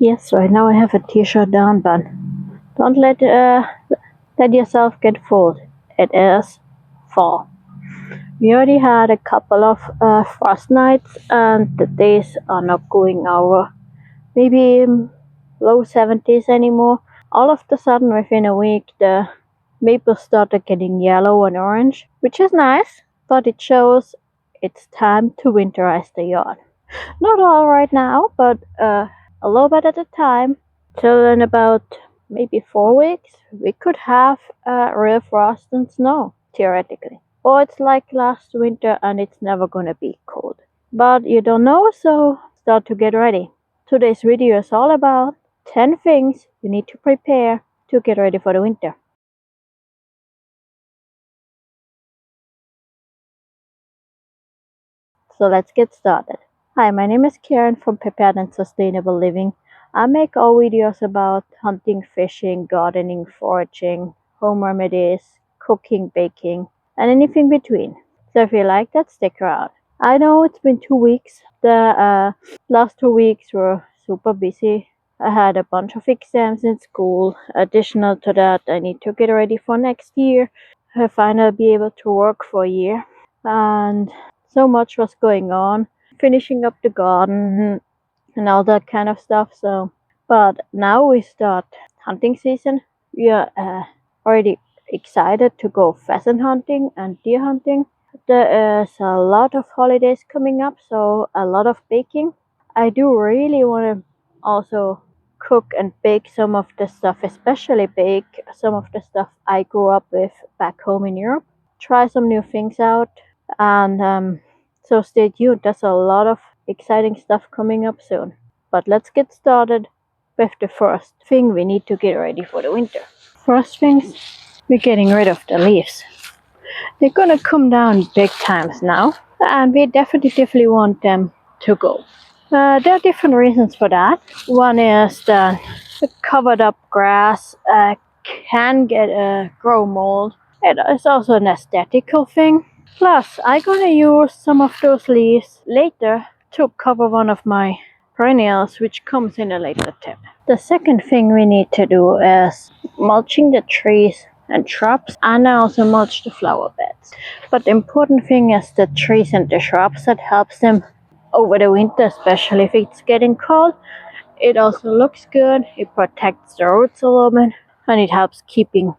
Yes, right now I have a t-shirt down, but don't let yourself get fooled. It is fall. We already had a couple of frost nights, and the days are not going over. Maybe low 70s anymore. All of a sudden, within a week, the maples started getting yellow and orange, which is nice, but it shows it's time to winterize the yard. Not all right now, but a little bit at a time. Till in about maybe 4 weeks, we could have real frost and snow, theoretically. Or it's like last winter and it's never gonna be cold. But you don't know, so start to get ready. Today's video is all about 10 things you need to prepare to get ready for the winter. So let's get started. Hi, my name is Karen from Prepared and Sustainable Living. I make all videos about hunting, fishing, gardening, foraging, home remedies, cooking, baking, and anything between. So if you like that, stick around. I know it's been 2 weeks. The last 2 weeks were super busy. I had a bunch of exams in school. Additional to that, I need to get ready for next year. I finally be able to work for a year. And so much was going on, finishing up the garden and all that kind of stuff. So, but now we start hunting season. We are already excited to go pheasant hunting and deer hunting. There is a lot of holidays coming up, so a lot of baking. I do really want to also cook and bake some of the stuff, especially bake some of the stuff I grew up with back home in Europe. Try some new things out, and so stay tuned. There's a lot of exciting stuff coming up soon. But let's get started with the first thing we need to get ready for the winter. First things, we're getting rid of the leaves. They're gonna come down big times now, and we definitely want them to go. There are different reasons for that. One is that the covered up grass can get grow mold. It is also an aesthetical thing. Plus, I'm gonna use some of those leaves later to cover one of my perennials, which comes in a later tip. The second thing we need to do is mulching the trees and shrubs, and I also mulch the flower beds. But the important thing is the trees and the shrubs. That helps them over the winter, especially if it's getting cold. It also looks good, it protects the roots a little bit, and it helps keeping,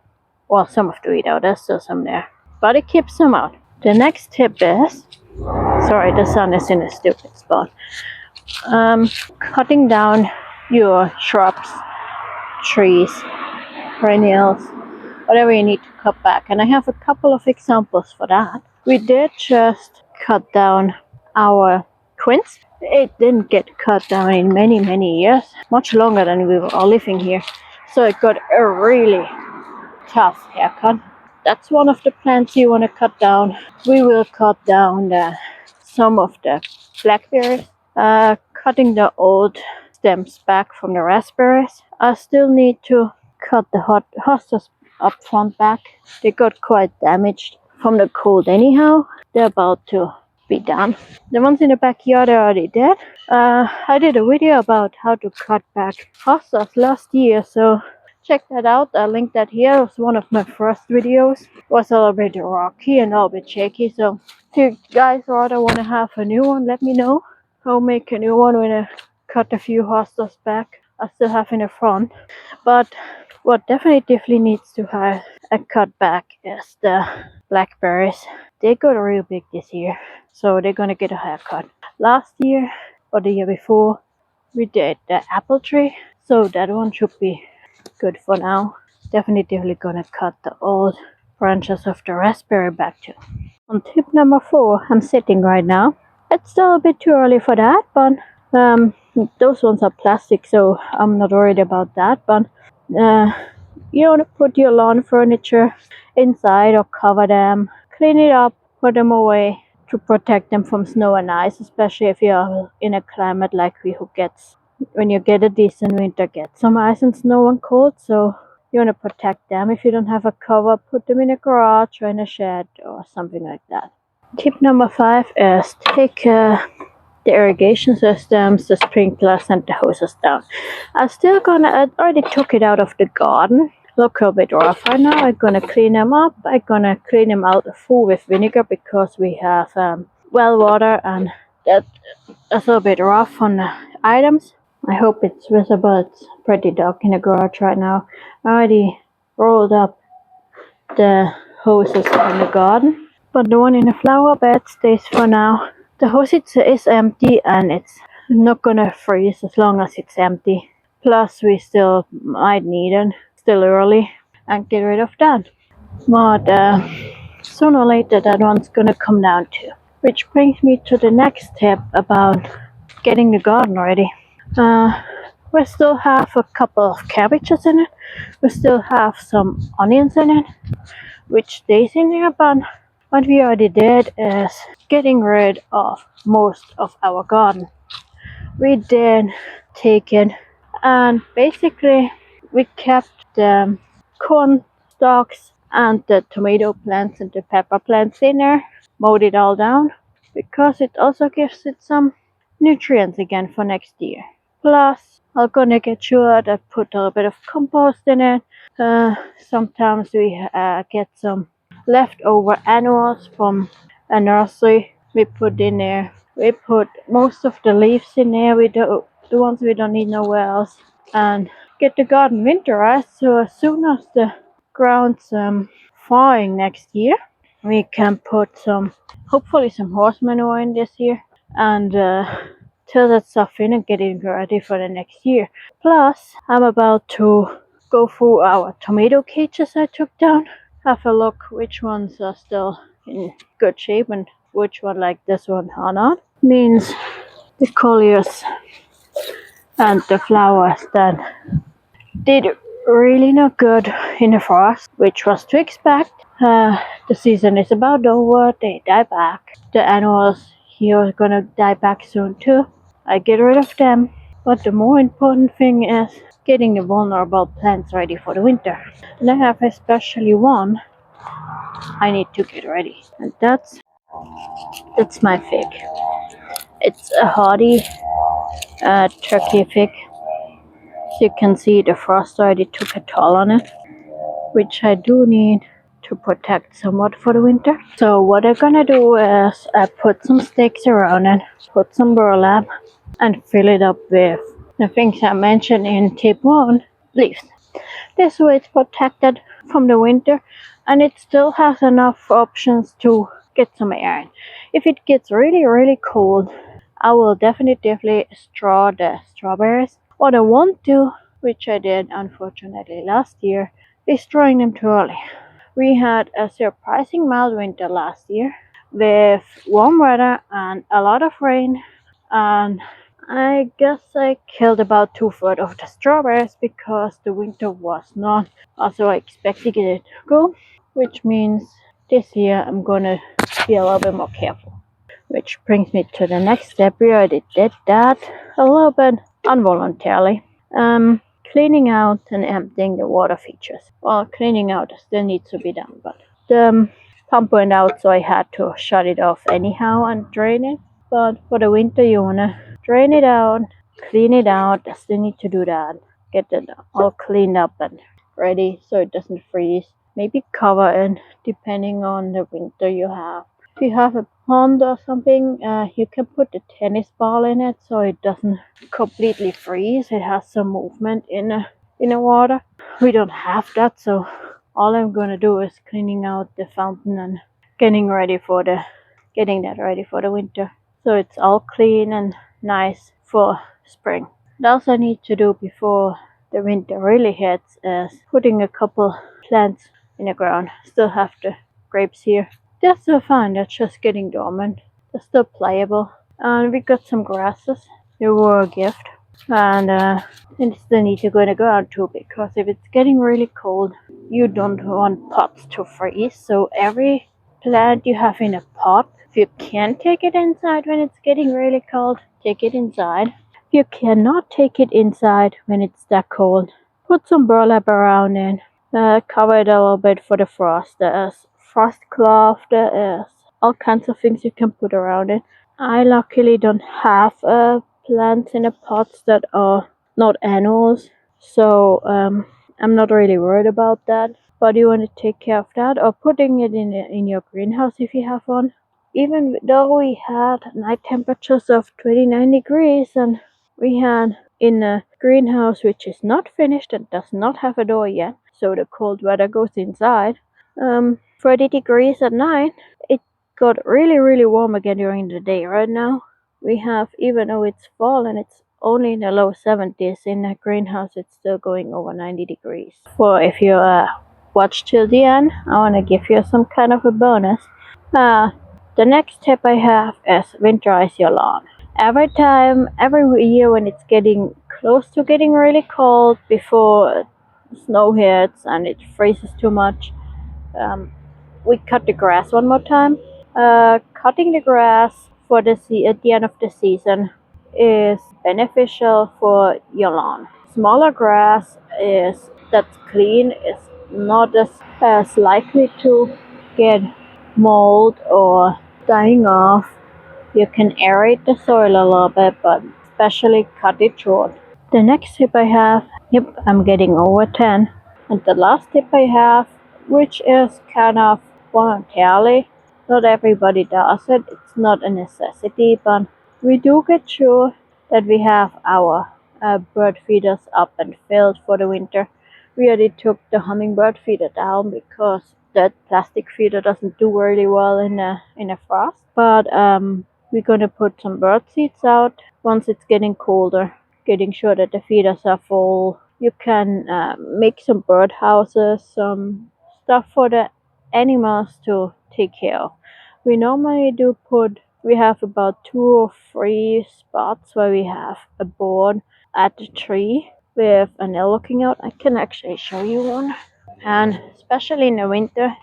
well, some of the weed out. There's still some there, but it keeps them out. The next tip is, sorry, the sun is in a stupid spot. Cutting down your shrubs, trees, perennials, whatever you need to cut back. And I have a couple of examples for that. We did just cut down our quince. It didn't get cut down in many years, much longer than we were all living here. So it got a really tough haircut. That's one of the plants you want to cut down. We will cut down some of the blackberries, cutting the old stems back from the raspberries. I still need to cut the hostas up front back. They got quite damaged from the cold anyhow. They're about to be done. The ones in the backyard are already dead. I did a video about how to cut back hostas last year, so check that out. I'll link that here. It was one of my first videos. It was a little bit rocky and a little bit shaky, so if you guys rather want to have a new one, let me know. I'll make a new one when I cut a few hostas back. I still have in the front. But what definitely needs to have a cut back is the blackberries. They got real big this year, so they're gonna get a haircut. Last year or the year before, we did the apple tree, so that one should be good for now. Definitely gonna cut the old branches of the raspberry back too. On tip number 4, I'm sitting right now. It's still a bit too early for that, but those ones are plastic, so I'm not worried about that. But you want to put your lawn furniture inside or cover them, clean it up, put them away to protect them from snow and ice, especially if you're in a climate like we who gets, when you get a decent winter, get some ice and snow and cold. So you want to protect them. If you don't have a cover, put them in a garage or in a shed or something like that. Tip number 5 is take the irrigation systems, the sprinklers, and the hoses down. I already took it out of the garden. Look a bit rough right now. I'm gonna clean them up. I'm gonna clean them out full with vinegar because we have well water and that is a little bit rough on the items. I hope it's visible. It's pretty dark in the garage right now. I already rolled up the hoses in the garden, but the one in the flower bed stays for now. The hose is empty and it's not gonna freeze as long as it's empty. Plus we still might need it, still early, and get rid of that. But sooner or later that one's gonna come down too. Which brings me to the next step about getting the garden ready. We still have a couple of cabbages in it. We still have some onions in it, which stays in there, but what we already did is getting rid of most of our garden. We did take it and basically we kept the corn stalks and the tomato plants and the pepper plants in there, mowed it all down because it also gives it some nutrients again for next year. Plus, I'm gonna get sure that I put a little bit of compost in it. Sometimes we get some leftover annuals from a nursery. We put in there. We put most of the leaves in there. The ones we don't need nowhere else, and get the garden winterized. So as soon as the ground's thawing next year, we can put hopefully some horse manure in this year, and till that stuff in and get it ready for the next year. Plus, I'm about to go through our tomato cages I took down, have a look which ones are still in good shape and which one like this one are not. Means the colliers and the flowers that did really not good in the frost, which was to expect. The season is about over, they die back. The annuals here are gonna die back soon too. I get rid of them, but the more important thing is getting the vulnerable plants ready for the winter. And I have especially one I need to get ready, and that's my fig. It's a hardy turkey fig. As you can see, the frost already took a toll on it, which I do need to protect somewhat for the winter. So what I'm gonna do is I put some stakes around it, put some burlap, and fill it up with the things I mentioned in tip 1, leaves. This way it's protected from the winter and it still has enough options to get some air in. If it gets really, really cold, I will definitely straw the strawberries. What I won't do, which I did unfortunately last year, is drawing them too early. We had a surprising mild winter last year with warm weather and a lot of rain, and I guess I killed about 2/3 of the strawberries because the winter was not as I expected it to go, which means this year I'm gonna be a little bit more careful. Which brings me to the next step. We already did that a little bit involuntarily. Cleaning out and emptying the water features. Well, cleaning out still needs to be done, but the pump went out, so I had to shut it off anyhow and drain it. But for the winter, you wanna drain it out, clean it out. I still need to do that. Get it all cleaned up and ready so it doesn't freeze. Maybe cover it depending on the winter you have. If you have a pond or something, you can put a tennis ball in it so it doesn't completely freeze. It has some movement in the water. We don't have that, so all I'm gonna do is cleaning out the fountain and getting that ready for the winter. So it's all clean and nice for spring. What else I need to do before the winter really hits is putting a couple plants in the ground. Still have the grapes here. They're still fine, they're just getting dormant. They're still pliable. And we got some grasses. They were a gift. And they still need to go in the ground too, because if it's getting really cold, you don't want pots to freeze. So every plant you have in a pot, if you can take it inside when it's getting really cold, take it inside. If you cannot take it inside when it's that cold, put some burlap around it. Cover it a little bit for the frost. There's frost cloth, there is all kinds of things you can put around it. I luckily don't have plants in the pots that are not annuals, so I'm not really worried about that. But you want to take care of that, or putting it in your greenhouse if you have one. Even though we had night temperatures of 29 degrees, and we had in a greenhouse which is not finished and does not have a door yet, so the cold weather goes inside. 30 degrees at night. It got really, really warm again during the day. Right now, we have, even though it's fall and it's only in the low 70s, in the greenhouse it's still going over 90 degrees. For if you watch till the end, I want to give you some kind of a bonus. The next tip I have is winterize your lawn. Every year when it's getting close to getting really cold, before snow hits and it freezes too much, um, we cut the grass one more time. Cutting the grass for at the end of the season is beneficial for your lawn. Smaller grass is that's clean is not as likely to get mold or dying off. You can aerate the soil a little bit, but especially cut it short. The next tip I have, yep, I'm getting over 10. And the last tip I have, which is kind of voluntarily, not everybody does it, it's not a necessity, but we do get sure that we have our bird feeders up and filled for the winter. We already took the hummingbird feeder down because that plastic feeder doesn't do really well in a frost. But we're gonna put some bird seeds out once it's getting colder, getting sure that the feeders are full. You can make some bird houses, some stuff for the animals to take care of. We normally we have about 2 or 3 spots where we have a board at the tree with an L looking out. I can actually show you one. And especially in the winter,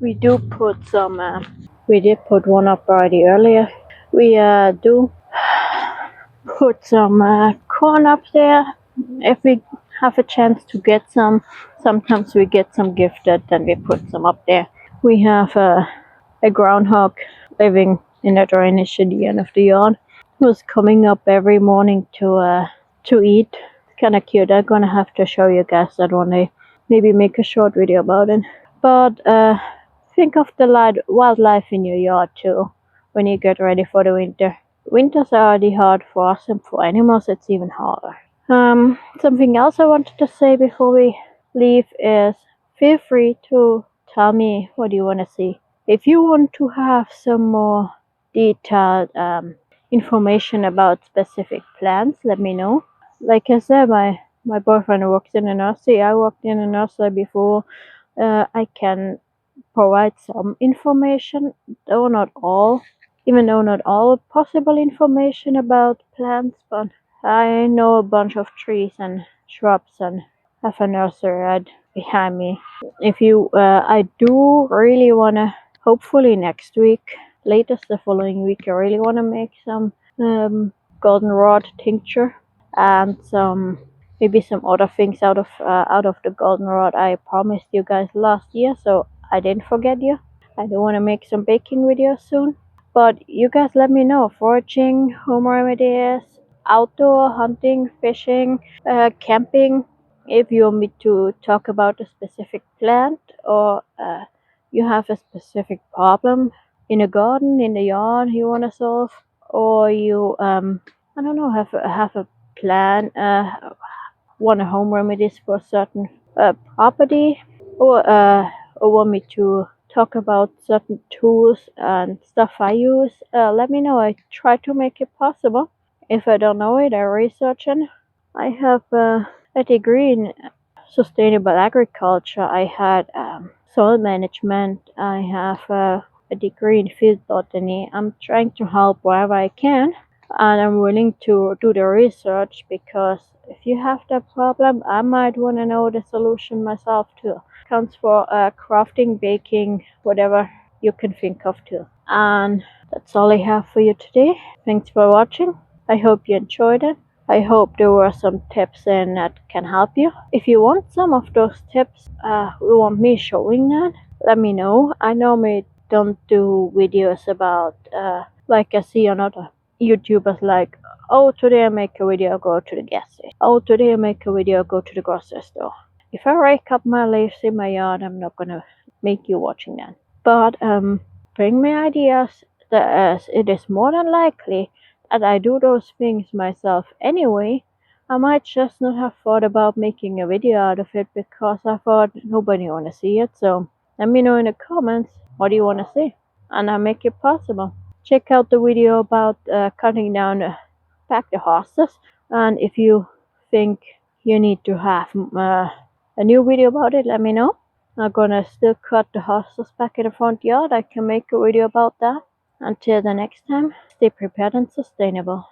we do put some, we did put one up already earlier. We do put some corn up there if we have a chance to get some. Sometimes we get some gifted, then we put some up there. We have a groundhog living in the drainage at the end of the yard. He was coming up every morning to eat. Kind of cute. I'm gonna have to show you guys that one day. Maybe make a short video about it. But think of the wildlife in your yard too when you get ready for the winter. Winters are already hard for us, and for animals it's even harder. Something else I wanted to say before we leave is feel free to tell me what you want to see. If you want to have some more detailed information about specific plants, let me know. Like I said, my boyfriend works in a nursery. I worked in a nursery before. I can provide some information, though not all, even though not all possible information about plants, but I know a bunch of trees and shrubs and have a nursery right behind me. If you, I do really wanna, hopefully next week, latest the following week, I really wanna make some goldenrod tincture and maybe some other things out of the goldenrod I promised you guys last year, so I didn't forget you. I do want to make some baking videos soon. But you guys let me know. Foraging, home remedies, outdoor hunting, fishing, camping. If you want me to talk about a specific plant, or you have a specific problem in a garden, in the yard you want to solve, or you I don't know, have a plan, want a home remedies for a certain property, or want me to talk about certain tools and stuff I use, let me know. I try to make it possible. If I don't know it, I research it. I have a degree in sustainable agriculture. I had soil management. I have a degree in field botany. I'm trying to help wherever I can, and I'm willing to do the research because if you have that problem, I might want to know the solution myself too. Counts for crafting, baking, whatever you can think of too. And that's all I have for you today. Thanks for watching. I hope you enjoyed it. I hope there were some tips in that can help you. If you want some of those tips, you want me showing that, let me know. I normally don't do videos about Like I see on other YouTubers like, oh, today I make a video, go to the gas station. Oh, today I make a video, go to the grocery store. If I rake up my leaves in my yard, I'm not gonna make you watching that. But bring me ideas, as it is more than likely that I do those things myself anyway. I might just not have thought about making a video out of it because I thought nobody wanna see it. So let me know in the comments what do you wanna see, and I'll make it possible. Check out the video about cutting down back the hostas, and if you think you need to have a new video about it, let me know. I'm gonna still cut the hostas back in the front yard. I can make a video about that. Until the next time, stay prepared and sustainable.